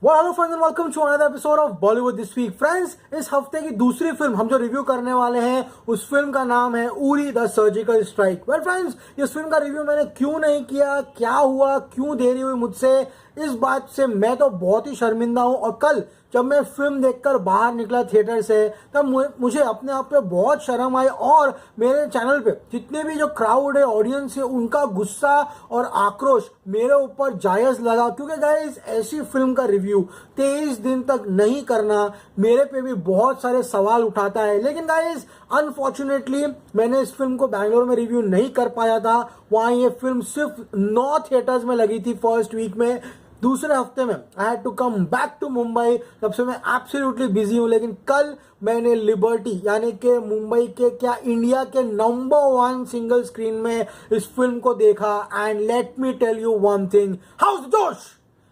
Hello friends and welcome to another episode of Bollywood this week. Friends, इस हफ्ते की दूसरी फिल्म हम जो रिव्यू करने वाले हैं उस फिल्म का नाम है Uri the surgical strike. Well friends, इस फिल्म का रिव्यू मैंने क्यों नहीं किया, क्या हुआ, क्यों देरी हुई मुझसे, इस बात से मैं तो बहुत ही शर्मिंदा हूं। और कल जब मैं फिल्म देखकर बाहर निकला थिएटर से तब मुझे अपने आप पे बहुत शर्म आई और मेरे चैनल पे जितने भी जो क्राउड है, ऑडियंस है, उनका गुस्सा और आक्रोश मेरे ऊपर जायज लगा। क्योंकि गाइस, ऐसी फिल्म का रिव्यू 23 दिन तक नहीं करना मेरे पे भी बहुत सारे सवाल उठाता है। लेकिन गाइस, अनफॉर्चुनेटली मैंने इस फिल्म को बैंगलोर में रिव्यू नहीं कर पाया था। वहां ये फिल्म सिर्फ 9 थिएटर्स में लगी थी फर्स्ट वीक में। दूसरे हफ्ते में I had to come back to Mumbai, तब से मैं एब्सोल्युटली बिजी हूं। लेकिन कल मैंने लिबर्टी यानी कि मुंबई के क्या इंडिया के नंबर 1 सिंगल स्क्रीन में इस फिल्म को देखा। And let me tell you one thing, how's the josh,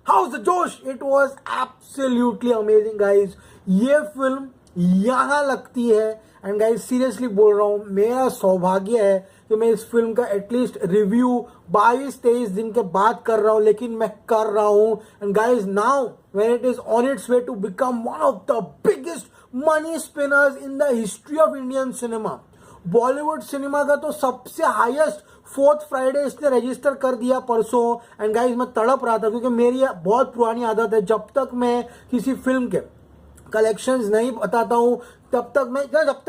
how's the josh, it was absolutely amazing guys. ये फिल्म यहां लगती है एंड गाइज सीरियसली बोल रहा हूं, मेरा सौभाग्य है कि मैं इस फिल्म का एटलीस्ट रिव्यू 22-23 दिन के बाद कर रहा हूं, लेकिन मैं कर रहा हूं। And guys, now when it is on its way to become one of the biggest money spinners in the history of Indian cinema, Bollywood cinema का तो सबसे हाईएस्ट 4th फ्राइडे इसने रजिस्टर कर दिया परसों। एंड गाइज, मैं तड़प रहा था क्योंकि मेरी बहुत पुरानी आदत है, जब तक मैं किसी फिल्म के कलेक्शंस नहीं बताता हूं जब तक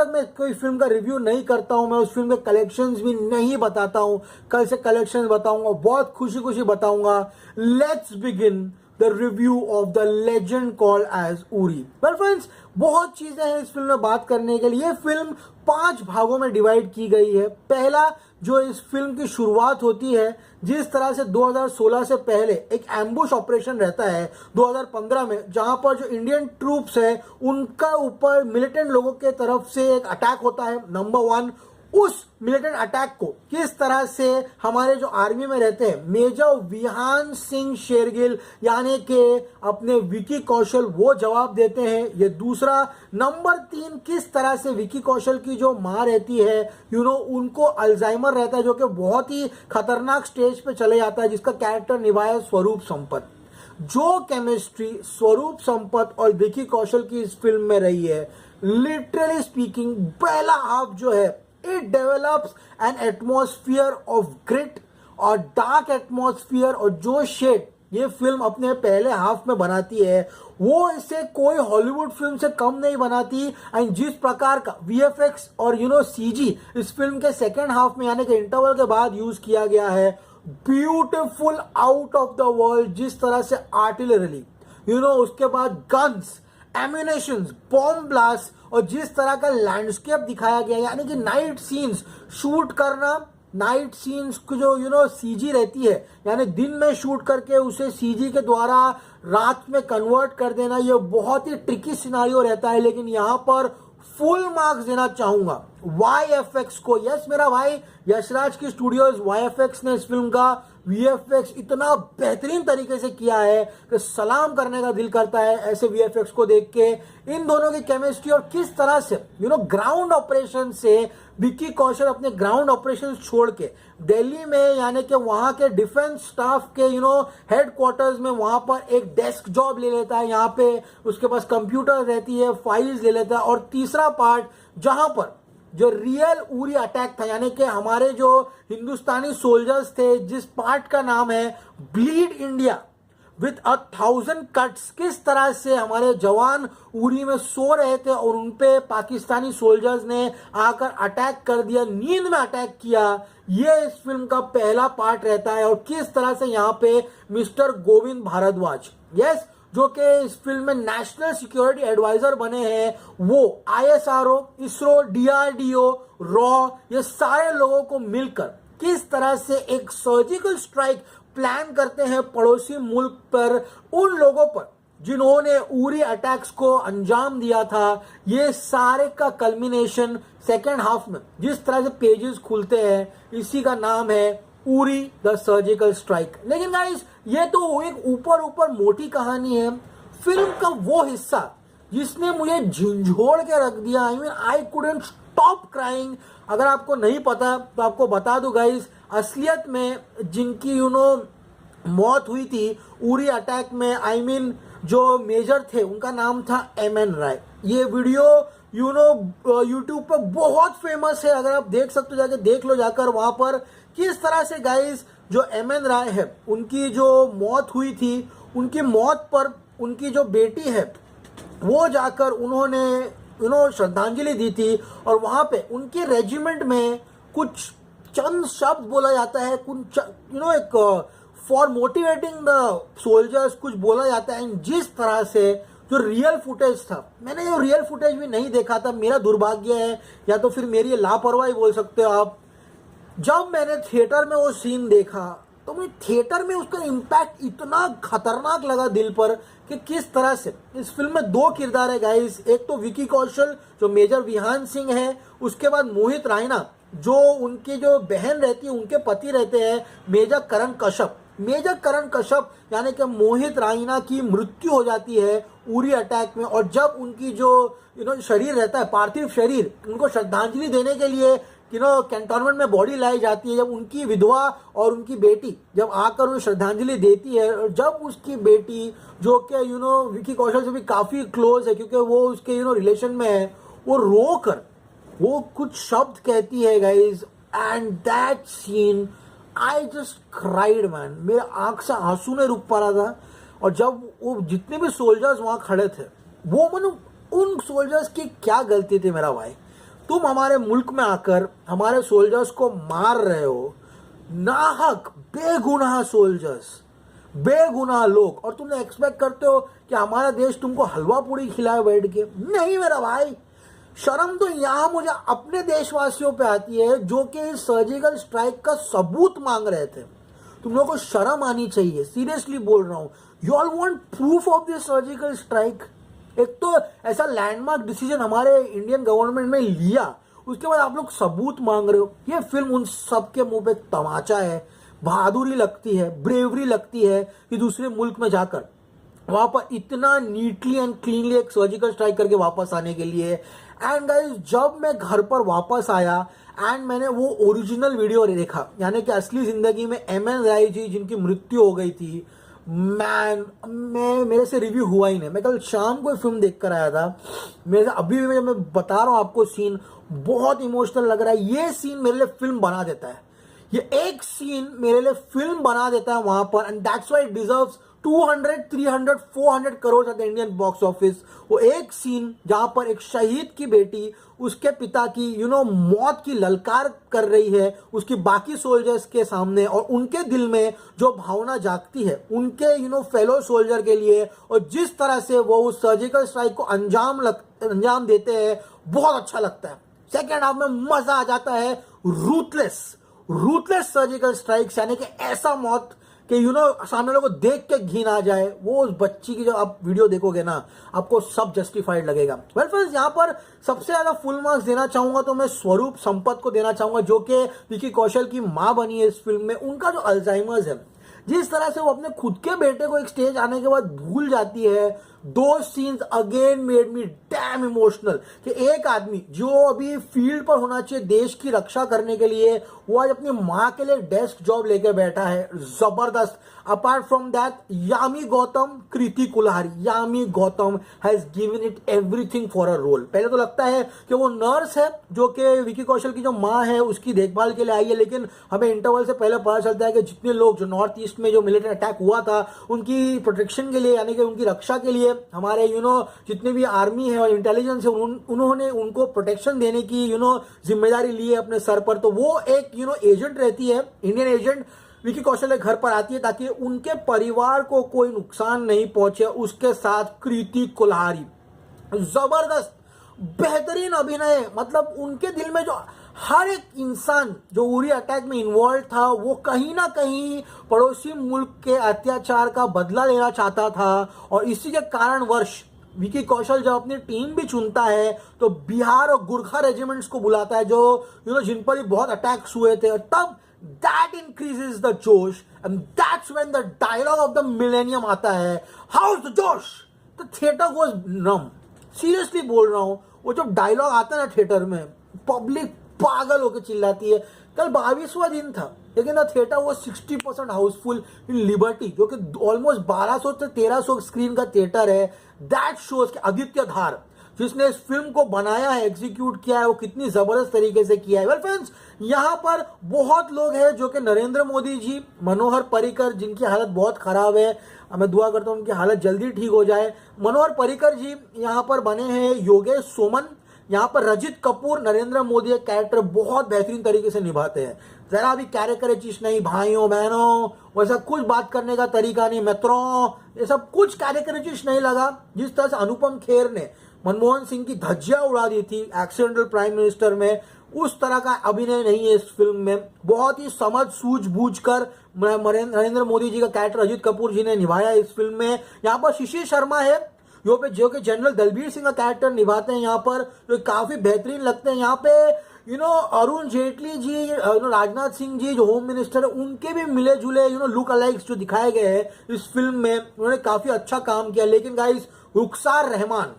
मैं कोई फिल्म का रिव्यू नहीं करता हूं, मैं उस फिल्म के कलेक्शंस भी नहीं बताता हूं। कल से कलेक्शंस बताऊंगा, बहुत खुशी खुशी बताऊंगा। Let's begin the review of the legend called as Uri. Well friends, बहुत चीजें हैं इस फिल्म में बात करने के लिए। ये फिल्म 5 भागों में डिवाइड की गई है। पहला, जो इस फिल्म की शुरुआत होती है, जिस तरह से 2016 से पहले एक एम्बुश ऑपरेशन रहता है 2015 में, जहां पर जो इंडियन ट्रूप्स है उनका ऊपर मिलिटेंट लोगों के तरफ से एक अटैक होता है नंबर 1। उस मिलिटेंट अटैक को किस तरह से हमारे जो आर्मी में रहते हैं मेजर विहान सिंह शेरगिल यानी कि अपने विकी कौशल वो जवाब देते हैं, ये दूसरा। नंबर 3, किस तरह से विकी कौशल की जो मां रहती है उनको अल्जाइमर रहता है, जो कि बहुत ही खतरनाक स्टेज पे चले जाता है, जिसका कैरेक्टर निभाया स्वरूप संपत। जो केमिस्ट्री स्वरूप संपत और विकी कौशल की इस फिल्म में रही है, लिटरली स्पीकिंग, पहला हाफ जो है it develops an atmosphere of grit और डार्क एटमॉस्फेयर, और जो शेड ये फिल्म अपने पहले हाफ में बनाती है वो इसे कोई हॉलीवुड फिल्म से कम नहीं बनाती। एंड जिस प्रकार का वीएफएक्स और सीजी इस फिल्म के सेकेंड हाफ में यानी कि इंटरवल के बाद यूज किया गया है, beautiful, out of the world. जिस तरह से आर्टिलरी, उसके बाद गन्स, एम्यूनेशंस, बॉम्ब ब्लास्ट, और जिस तरह का लैंडस्केप दिखाया गया, यानी कि नाइट सीन्स शूट करना, नाइट सीन्स को जो सीजी रहती है यानी दिन में शूट करके उसे सीजी के द्वारा रात में कन्वर्ट कर देना, ये बहुत ही ट्रिकी सिनारियो रहता है। लेकिन यहां पर फुल मार्क्स देना चाहूंगा वाईएफएक्स को। यस, मेरा भाई यशराज की स्टूडियोज वाईएफएक्स ने इस फिल्म का वीएफएक्स इतना बेहतरीन तरीके से किया है कि सलाम करने का दिल करता है ऐसे वीएफएक्स को देख के। इन दोनों की केमिस्ट्री और किस तरह से ग्राउंड ऑपरेशन से विक्की कौशल अपने ग्राउंड ऑपरेशन छोड़ के दिल्ली में यानी कि वहां के डिफेंस स्टाफ के हेडक्वार्टर्स में वहां पर एक डेस्क जॉब ले लेता है, यहाँ पे उसके पास कंप्यूटर रहती है, फाइल्स ले लेता है। और तीसरा पार्ट, जहां पर जो रियल उरी अटैक था यानी कि हमारे जो हिंदुस्तानी सोल्जर्स थे, जिस पार्ट का नाम है ब्लीड इंडिया विथ 1000 कट्स, किस तरह से हमारे जवान उरी में सो रहे थे और उनपे पाकिस्तानी सोल्जर्स ने आकर अटैक कर दिया, नींद में अटैक किया, ये इस फिल्म का पहला पार्ट रहता है। और किस तरह से यहाँ पे मिस्टर गोविंद भारद्वाज, यस, जो कि इस फिल्म में नेशनल सिक्योरिटी एडवाइजर बने हैं, वो आईएसआरओ, इसरो, डीआरडीओ, रॉ, ये सारे लोगों को मिलकर किस तरह से एक सर्जिकल स्ट्राइक प्लान करते हैं पड़ोसी मुल्क पर, उन लोगों पर जिन्होंने उरी अटैक्स को अंजाम दिया था। ये सारे का कल्मिनेशन सेकेंड हाफ में जिस तरह से पेजेस खुलते हैं, इसी का नाम है उरी द सर्जिकल स्ट्राइक। लेकिन गाइस, ये तो एक ऊपर ऊपर मोटी कहानी है। फिल्म का वो हिस्सा जिसने मुझे झंझोड़ के रख दिया, आई कुडंट स्टॉप क्राइंग। अगर आपको नहीं पता तो आपको बता दूं गाइस, असलियत में जिनकी मौत हुई थी उरी अटैक में, आई मीन जो मेजर थे उनका नाम था एमएन राय। ये वीडियो यूट्यूब पर बहुत फेमस है, अगर आप देख सकते हो जाके देख लो जाकर वहां पर किस तरह से गाइस जो एमएन राय है उनकी जो मौत हुई थी, उनकी मौत पर उनकी जो बेटी है वो जाकर उन्होंने श्रद्धांजलि दी थी। और वहां पे उनके रेजिमेंट में कुछ चंद शब्द बोला जाता है, कुछ एक फॉर मोटिवेटिंग द सोल्जर्स कुछ बोला जाता है। जिस तरह से जो रियल फुटेज था, मैंने जो रियल फुटेज भी नहीं देखा था, मेरा दुर्भाग्य है या तो फिर मेरी लापरवाही बोल सकते हो आप। जब मैंने थिएटर में वो सीन देखा तो मुझे थिएटर में उसका इम्पैक्ट इतना खतरनाक लगा दिल पर कि किस तरह से इस फिल्म में दो किरदार है गाइस। एक तो विकी कौशल जो मेजर विहान सिंह है, उसके बाद मोहित रायना जो उनकी जो बहन रहती है, उनके पति रहते हैं मेजर करण कश्यप। मेजर करण कश्यप यानी कि मोहित रायना की मृत्यु हो जाती है उरी अटैक में। और जब उनकी जो शरीर रहता है, पार्थिव शरीर, उनको श्रद्धांजलि देने के लिए कैंटोनमेंट में बॉडी लाई जाती है, जब उनकी विधवा और उनकी बेटी जब आकर उन्हें श्रद्धांजलि देती है, और जब उसकी बेटी जो कि विकी कौशल से भी काफी क्लोज है क्योंकि वो उसके रिलेशन में है, वो रोकर वो कुछ शब्द कहती है guys, and that scene I just cried man. मेरे आंख से आंसू नहीं रुक पा रहा था। और जब वो जितने भी सोल्जर्स वहां खड़े थे, वो उन सोल्जर्स की क्या गलती थी मेरा भाई? तुम हमारे मुल्क में आकर हमारे सोल्जर्स को मार रहे हो, नाहक बेगुनाह सोल्जर्स, बेगुनाह लोग, और तुमने एक्सपेक्ट करते हो कि हमारा देश तुमको हलवा पूड़ी खिलाए बैठ के? नहीं मेरा भाई, शर्म तो यहां मुझे अपने देशवासियों पे आती है जो कि सर्जिकल स्ट्राइक का सबूत मांग रहे थे। तुम लोगों को शर्म आनी चाहिए, सीरियसली बोल रहा हूं। You all want proof of this surgical strike? एक तो ऐसा लैंडमार्क डिसीजन हमारे इंडियन गवर्नमेंट ने लिया, उसके बाद आप लोग सबूत मांग रहे हो। ये फिल्म उन सबके मुंह पे तमाचा है। बहादुरी लगती है, ब्रेवरी लगती है कि दूसरे मुल्क में जाकर वहां पर इतना नीटली एंड क्लीनली एक सर्जिकल स्ट्राइक करके वापस आने के लिए। एंड गाइस, जब मैं घर पर वापस आया एंड मैंने वो ओरिजिनल वीडियो देखा, यानी कि असली जिंदगी में एमएन राय जी जिनकी मृत्यु हो गई थी, मेरे से रिव्यू हुआ ही नहीं। मैं कल शाम को फिल्म देख कर आया था। मेरे से अभी भी मैं बता रहा हूँ आपको, सीन बहुत इमोशनल लग रहा है। ये सीन मेरे लिए फिल्म बना देता है, ये एक सीन मेरे लिए फिल्म बना देता है वहां पर। And that's why it deserves 200, 300, 400 crore at the Indian box office. वो एक सीन जहां पर एक शहीद की बेटी उसके पिता की मौत की ललकार कर रही है उसकी बाकी सोल्जर्स के सामने, और उनके दिल में जो भावना जागती है उनके फेलो सोल्जर के लिए, और जिस तरह से वो उस सर्जिकल स्ट्राइक को अंजाम देते हैं, बहुत अच्छा लगता है। सेकेंड हाफ में मजा आ जाता है। रूथलेस सर्जिकल स्ट्राइक्स, यानी कि ऐसा मौत कि सामने लोगों को देख के घिन आ जाए। वो उस बच्ची की जब आप वीडियो देखोगे ना, आपको सब जस्टिफाइड लगेगा। वेल फ्रेंड्स, यहाँ पर सबसे ज्यादा फुल मार्क्स देना चाहूंगा तो मैं स्वरूप संपत को देना चाहूंगा, जो कि विकी कौशल की मां बनी है इस फिल्म में। उनका जो अल्जाइमर्स है, जिस तरह से वो अपने खुद के बेटे को एक स्टेज आने के बाद भूल जाती है, दो scenes again made me dam emotional. कि एक आदमी जो अभी फील्ड पर होना चाहिए देश की रक्षा करने के लिए, वो आज अपनी माँ के लिए डेस्क जॉब लेकर बैठा है। जबरदस्त। Apart from that, Yami Gautam, Kriti Kulhari, Yami Gautam has given it everything for a role. पहले तो लगता है कि वो नर्स है जो कि विकी कौशल की जो माँ है उसकी देखभाल के लिए आई है, लेकिन हमें इंटरवल से पहले पता चलता है कि जितने लोग जो नॉर्थ ईस्ट में जो मिलिट्री अटैक हुआ था उनकी प्रोटेक्शन के लिए, यानी कि उनकी रक्षा के लिए हमारे जितने भी आर्मी है और इंटेलिजेंस है, उन्होंने उनको प्रोटेक्शन देने की जिम्मेदारी ली है अपने सर पर। तो वो एक एजेंट रहती है, इंडियन एजेंट विकी कौशल के घर पर आती है ताकि उनके परिवार को कोई नुकसान नहीं पहुंचे। उसके साथ कृति कुल्हारी, जबरदस्त बेहतरीन अभिनय। मतलब उनके दिल में जो हर एक इंसान जो उरी अटैक में इन्वॉल्व था, वो कहीं ना कहीं पड़ोसी मुल्क के अत्याचार का बदला लेना चाहता था। और इसी के कारणवश विकी कौशल जब अपनी टीम भी चुनता है तो बिहार और गुरखा रेजिमेंट्स को बुलाता है जो जिन पर ही बहुत अटैक्स हुए थे। और तब that increases the josh, and that's when the dialogue of the millennium आता है, how is the josh, the theatre goes numb. Seriously बोल रहा हूं, वो जब डायलॉग आता है ना थिएटर में, पब्लिक पागल होकर चिल्लाती है। कल 22वां दिन था, लेकिन द थिएटर वो 60% हाउसफुल इन लिबर्टी, जो कि ऑलमोस्ट 1200 से 1300 स्क्रीन का थिएटर है। दैट शोज कि आदित्य धार जिसने इस फिल्म को बनाया है, एग्जीक्यूट किया है, वो कितनी जबरदस्त तरीके से किया है। वेल फ्रेंड्स, यहाँ पर बहुत लोग हैं जो कि नरेंद्र मोदी जी, मनोहर पर्रिकर जिनकी हालत बहुत खराब है, मैं दुआ करता हूँ उनकी हालत जल्दी ठीक हो जाए। मनोहर पर्रिकर जी यहाँ पर बने हैं योगेश सोमन, यहाँ पर रजित कपूर नरेंद्र मोदी के कैरेक्टर बहुत बेहतरीन तरीके से निभाते हैं। जरा भी कैरेक्टरिस्टिक नहीं, भाइयों बहनों वैसा कुछ बात करने का तरीका नहीं, मित्रों, ये सब कुछ कैरेक्टरिस्टिक नहीं लगा। जिस तरह से अनुपम खेर ने मनमोहन सिंह की धज्जियां उड़ा दी थी एक्सीडेंटल प्राइम मिनिस्टर में, उस तरह का अभिनय नहीं है इस फिल्म में। बहुत ही समझ सूझबूझ कर नरेंद्र मोदी जी का कैरेक्टर अजित कपूर जी ने निभाया इस फिल्म में। यहाँ पर शिशिर शर्मा है जो कि जनरल दलबीर सिंह का कैरेक्टर निभाते हैं यहाँ पर, जो काफी बेहतरीन लगते हैं। यहाँ पे अरुण जेटली जी, राजनाथ सिंह जी जो होम मिनिस्टर है, उनके भी मिले जुले लुक अलाइक्स जो दिखाए गए हैं इस फिल्म में, उन्होंने काफी अच्छा काम किया। लेकिन गाइस, रुखसार रहमान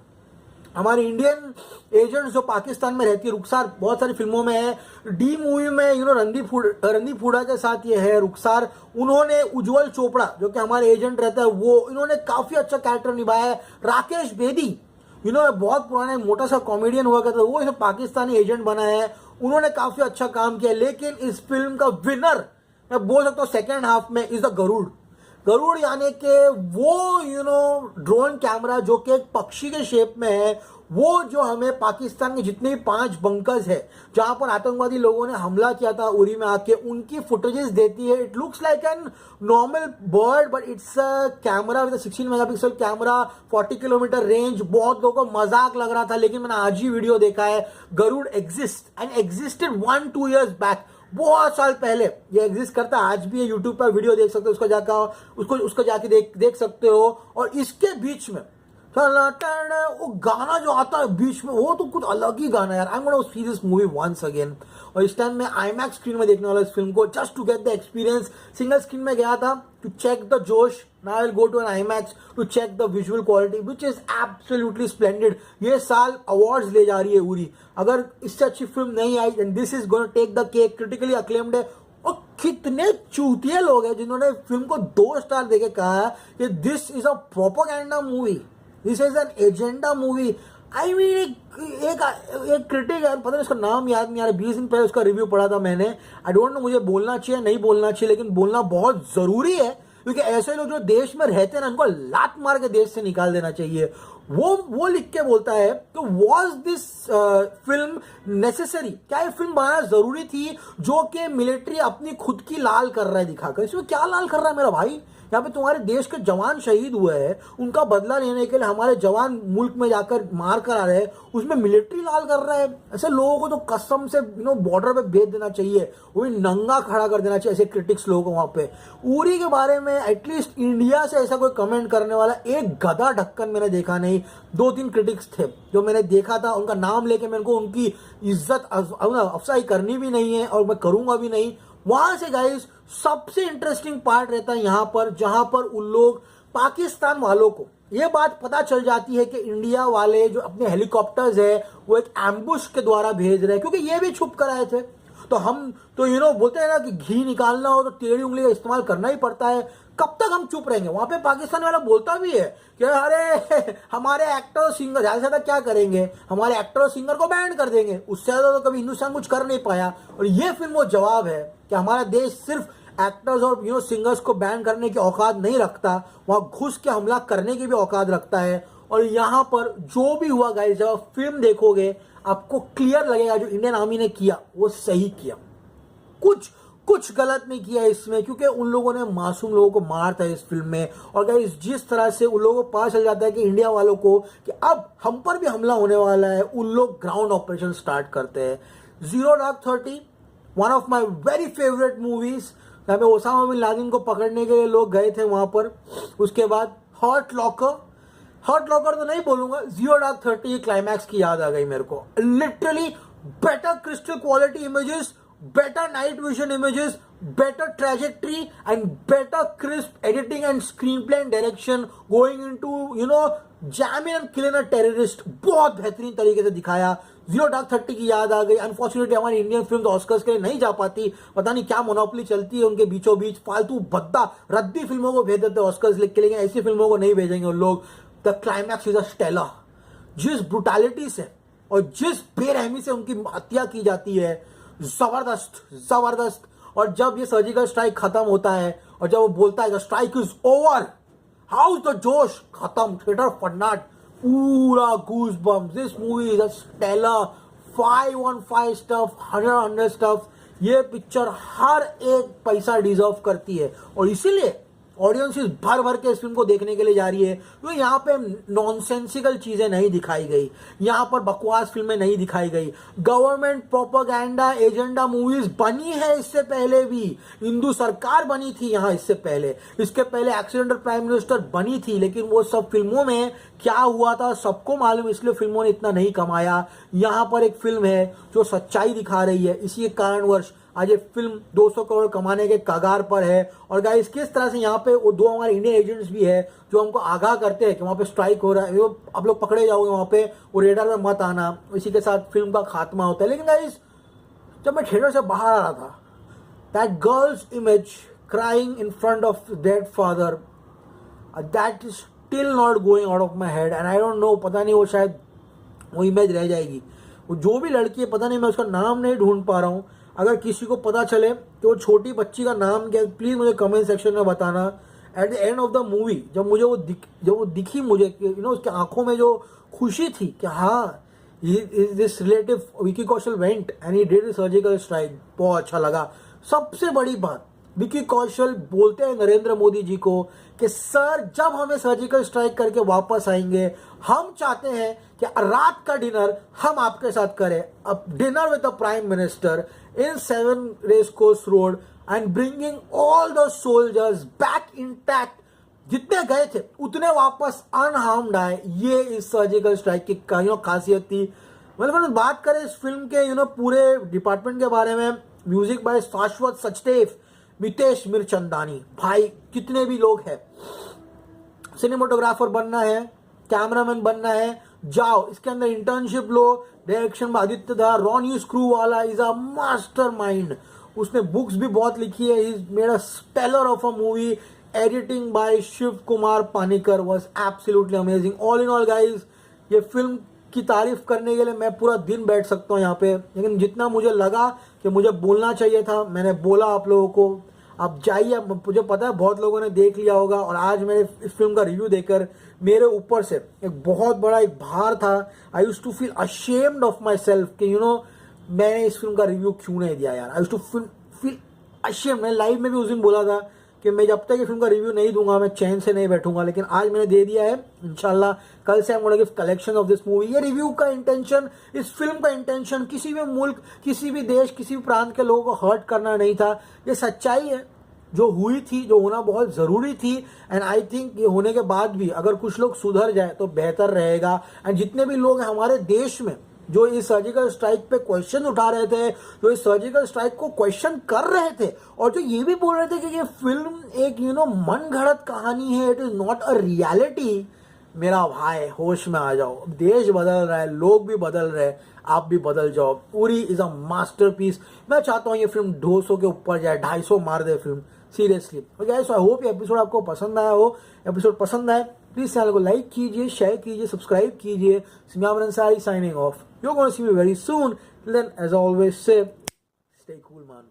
हमारी इंडियन एजेंट जो पाकिस्तान में रहती है, रुखसार बहुत सारी फिल्मों में है, डी मूवी में रणदीप हुडा के साथ ये है रुखसार। उन्होंने उज्जवल चोपड़ा जो कि हमारे एजेंट रहता है, वो इन्होंने काफी अच्छा कैरेक्टर निभाया है। राकेश बेदी बहुत पुराने मोटा सा कॉमेडियन हुआ करता, वो इसे पाकिस्तानी एजेंट बना है, उन्होंने काफी अच्छा काम किया। लेकिन इस फिल्म का विनर मैं बोल सकता हूँ सेकेंड हाफ में इज द गरुड़ यानी कि वो ड्रोन कैमरा जो कि एक पक्षी के शेप में है, वो जो हमें पाकिस्तान के जितने भी 5 बंकर्स है जहां पर आतंकवादी लोगों ने हमला किया था उरी में आके, उनकी फुटेजेस देती है। It looks like an normal bird but it's a camera with 16 megapixel camera, 40 kilometre range. बहुत लोगों को मजाक लग रहा था, लेकिन मैंने आज ही वीडियो देखा है। Garud exist and existed 1-2 years back, बहुत साल पहले ये एग्जिस्ट करता है, आज भी ये यूट्यूब पर वीडियो देख सकते हो, उसको जाके देख सकते हो। और इसके बीच में वो गाना जो आता है बीच में, वो तो कुछ अलग ही गाना यार। I am gonna see this movie once again, और इस टाइम मैं आईमैक्स स्क्रीन में देखने वाला इस फिल्म को, just to get the experience. Single screen में गया था to check the josh, now I will go to an IMAX to check the visual quality which is absolutely splendid. ये साल अवार्ड्स ले जा रही है उरी, अगर इससे अच्छी फिल्म नहीं आई then this is gonna take the cake. Critically acclaimed है, और कितने चूतिए लोग हैं जिन्होंने फिल्म को 2 स्टार देके कहा है कि this is a propaganda movie, this is an agenda movie. I mean एक क्रिटिक है, पता नहीं उसका नाम याद नहीं आ रहा, 20 दिन पहले उसका रिव्यू पढ़ा था मैंने। आई डोंट नो मुझे बोलना चाहिए नहीं बोलना चाहिए, लेकिन बोलना बहुत जरूरी है, क्योंकि ऐसे लोग जो देश में रहते हैं ना, उनको लात मार के देश से निकाल देना चाहिए। वो लिख के बोलता है तो वॉज दिस फिल्म नेसेसरी, क्या ये फिल्म बनाना जरूरी थी, जो कि मिलिट्री अपनी खुद की लाल कर रहा है दिखाकर। इसमें क्या लाल कर रहा है मेरा भाई? यहाँ पे तुम्हारे देश के जवान शहीद हुए हैं, उनका बदला लेने के लिए हमारे जवान मुल्क में जाकर मार कर आ रहे हैं, उसमें मिलिट्री लाल कर रहा है। ऐसे लोगों को तो कसम से बॉर्डर पे भेज देना चाहिए, वो भी नंगा खड़ा कर देना चाहिए ऐसे क्रिटिक्स लोगों को वहां पे। उरी के बारे में एटलीस्ट इंडिया से ऐसा कोई कमेंट करने वाला एक गधा ढक्कन मैंने देखा नहीं। 2-3 क्रिटिक्स थे जो मैंने देखा था, उनका नाम लेके मेरे को उनकी इज्जत अफसाई करनी भी नहीं है और मैं करूंगा भी नहीं। वहां से गाइस सबसे इंटरेस्टिंग पार्ट रहता है यहाँ पर, जहां पर उन लोग पाकिस्तान वालों को ये बात पता चल जाती है कि इंडिया वाले जो अपने हेलीकॉप्टर्स है वो एक एम्बुश के द्वारा भेज रहे हैं, क्योंकि ये भी छुप कर आए थे। तो हम तो बोलते हैं ना कि घी निकालना हो तो टेढ़ी उंगली का इस्तेमाल करना ही पड़ता है। कब तक हम चुप रहेंगे? वहां पे पाकिस्तान वाला बोलता भी है कि अरे हमारे एक्टर सिंगर ज्यादा से ज्यादा क्या करेंगे, हमारे एक्टर और सिंगर को बैन कर देंगे, उससे ज्यादा तो कभी हिंदुस्तान कुछ कर नहीं पाया। और ये फिल्म वो जवाब है कि हमारा देश सिर्फ एक्टर्स और सिंगर्स को बैन करने की औकात नहीं रखता, वहां घुस के हमला करने की भी औकात रखता है। और यहाँ पर जो भी हुआ गाइस, जब आप फिल्म देखोगे आपको क्लियर लगेगा जो इंडियन आर्मी ने किया वो सही किया, कुछ गलत नहीं किया इसमें, क्योंकि उन लोगों ने मासूम लोगों को मार था इस फिल्म में। और गाइस जिस तरह से उन लोगों को पता चल जाता है कि इंडिया वालों को कि अब हम पर भी हमला होने वाला है, उन लोग ग्राउंड ऑपरेशन स्टार्ट करते हैं। Zero dark 30 one of my very favourite movies, जहाँ पे ओसामा बिन लादेन को पकड़ने के लिए लोग गए थे वहां पर। उसके बाद हर्ट लॉकर तो नहीं बोलूंगा, जीरो डार्क 30 क्लाइमैक्स की याद आ गई मेरे को। Literally better crystal quality images, better night vision images, better trajectory and better crisp editing and screenplay and direction going into jamming and killing a terrorist। बहुत बेहतरीन तरीके से दिखाया 0:30 की याद आ गई। अनफॉर्चुनेटली हमारी इंडियन फिल्म ऑस्कर्स के लिए नहीं जा पाती, पता नहीं क्या मोनोपोली चलती है उनके बीचों बीच, फालतू भद्दा रद्दी फिल्मों को भेज देते ऑस्कर्स लिख के, लेकिन ऐसी फिल्मों को नहीं भेजेंगे उन लोग। The climax is a stellar. जिस ब्रुटैलिटी से और जिस बेरहमी से उनकी हत्या की जाती है, जबरदस्त जबरदस्त। और जब ये सर्जिकल स्ट्राइक खत्म होता है और जब वो बोलता है the strike is over, how's the josh, खत्म, थिएटर फन्नाट, पूरा goosebumps. This movie is a stellar, 5 on 5 stuff, 100 stuff. ये पिक्चर हर एक पैसा डिजर्व करती है और इसीलिए ऑडियंसेस भर भर के इस फिल्म को देखने के लिए जा रही है। तो यहाँ पे नॉनसेंसिकल चीजें नहीं दिखाई गई, यहाँ पर बकवास फिल्में नहीं दिखाई गई। गवर्नमेंट प्रोपेगेंडा एजेंडा मूवीज बनी है इससे पहले भी, हिंदू सरकार बनी थी यहाँ इससे पहले, इसके पहले एक्सीडेंटल प्राइम मिनिस्टर बनी थी, लेकिन वो सब फिल्मों में क्या हुआ था सबको मालूम, इसलिए फिल्मों ने इतना नहीं कमाया। यहाँ पर एक फिल्म है जो सच्चाई दिखा रही है, इसी के कारणवश आज ये फिल्म 200 करोड़ कमाने के कगार पर है। और गाइस किस तरह से यहाँ पे वो दो हमारे इंडियन एजेंट्स भी है जो हमको आगाह करते हैं कि वहाँ पे स्ट्राइक हो रहा है, वो आप लोग पकड़े जाओगे वहाँ पे, वो रेडार में मत आना। इसी के साथ फिल्म का खात्मा होता है। लेकिन गाइस जब मैं थिएटर से बाहर आ रहा था, that girls image crying in front of dead father, that is still not going out of my head and I don't know, पता नहीं वो शायद वो इमेज रह जाएगी। वो जो भी लड़की है, पता नहीं मैं उसका नाम नहीं ढूंढ पा रहा हूँ, अगर किसी को पता चले कि वो छोटी बच्ची का नाम क्या है, प्लीज मुझे कमेंट सेक्शन में बताना। At the end of the movie जब वो दिखी मुझे, यू नो, उसके आंखों में जो खुशी थी कि हाँ this relative Vicky Kaushal went and he did surgical strike, बहुत अच्छा लगा। सबसे बड़ी बात, विकी कौशल बोलते हैं नरेंद्र मोदी जी को कि सर जब हमें सर्जिकल स्ट्राइक करके वापस आएंगे, हम चाहते हैं कि रात का डिनर हम आपके साथ करें, अब dinner with the prime minister in 7 race course road and bringing all the soldiers back intact. जितने गए थे उतने वापस अनहार्म्ड आए। ये इस सर्जिकल स्ट्राइक की खासियत थी। मतलब बात करें इस फिल्म के पूरे डिपार्टमेंट के बारे में, म्यूजिक बाय शाश्वत सचदेव, मितेश मिरचंदानी, भाई कितने भी लोग हैं, सिनेमाटोग्राफर बनना है, कैमरामैन बनना है, जाओ इसके अंदर इंटर्नशिप लो। डायरेक्शन में Aditya da, Ronnie Screwvala is a mastermind, उसने बुक्स भी बहुत लिखी है, he made a stellar of a movie. Editing by Shiv Kumar Panicker was absolutely amazing. All in all guys, ये फिल्म की तारीफ करने के लिए मैं पूरा दिन बैठ सकता हूँ यहाँ पे, लेकिन जितना मुझे लगा कि मुझे बोलना चाहिए था मैंने बोला आप लोगों को। आप जाइए, मुझे पता है बहुत लोगों ने देख लिया होगा, और आज मैंने इस फिल्म का रिव्यू देकर मेरे ऊपर से एक बहुत बड़ा एक भार था। I used to feel ashamed of myself कि मैंने इस फिल्म का रिव्यू क्यों नहीं दिया यार। I used to feel ashamed. मैंने लाइव में भी उस दिन बोला था कि मैं जब तक ये फिल्म का रिव्यू नहीं दूंगा मैं चैन से नहीं बैठूंगा, लेकिन आज मैंने दे दिया है। इंशाल्लाह कल से आई am gonna give collection of this movie. ये रिव्यू का इंटेंशन, इस फिल्म का इंटेंशन किसी भी मुल्क, किसी भी देश, किसी भी प्रांत के लोगों को हर्ट करना नहीं था। ये सच्चाई है जो हुई थी, जो होना बहुत जरूरी थी। एंड आई थिंक ये होने के बाद भी अगर कुछ लोग सुधर जाए तो बेहतर रहेगा। एंड जितने भी लोग हैं हमारे देश में जो इस सर्जिकल स्ट्राइक पे क्वेश्चन उठा रहे थे, जो इस सर्जिकल स्ट्राइक को क्वेश्चन कर रहे थे, और जो ये भी बोल रहे थे कि ये फिल्म एक मन घड़त कहानी है, it is not a reality, मेरा भाई होश में आ जाओ। देश बदल रहा है, लोग भी बदल रहे हैं, आप भी बदल जाओ। Uri is a masterpiece. मैं चाहता हूँ ये फिल्म 200 के ऊपर जाए, 250 मार दे film, seriously. Guys I hope ये एपिसोड आपको पसंद आया हो। एपिसोड पसंद आए प्लीज चैनल को लाइक कीजिए, शेयर कीजिए, सब्सक्राइब कीजिए। Simiyam Ansari signing off. You're going to see me very soon. Till then, as always, say, stay cool, man.